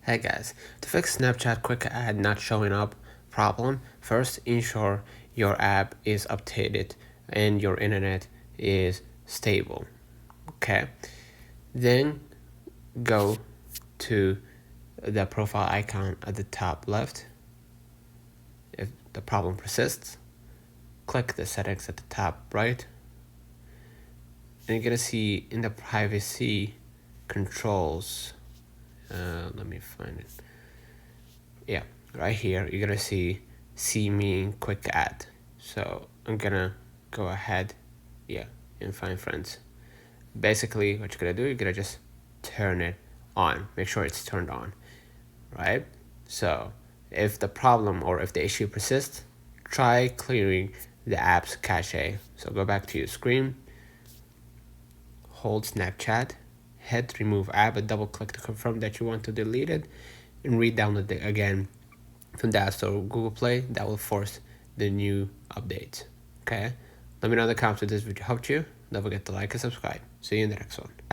Hey guys, to fix Snapchat quick ad not showing up problem, first ensure your app is updated and your internet is stable. Okay, then go to the profile icon at the top left. If the problem persists, click the settings at the top right, and you're gonna see in the privacy controls, let me find it. Yeah, right here you're gonna see me in quick ad. So I'm gonna go ahead, and find friends. Basically what you're gonna do, you're gonna just turn it on, make sure it's turned on, right? So if the problem or if the issue persists, try clearing the app's cache. So go back to your screen, hold Snapchat, hit remove app and double click to confirm that you want to delete it, and re-download it again from the App Store or Google Play. That will force the new updates. Okay, let me know in the comments if this video helped you. Don't forget to like and subscribe. See you in the next one.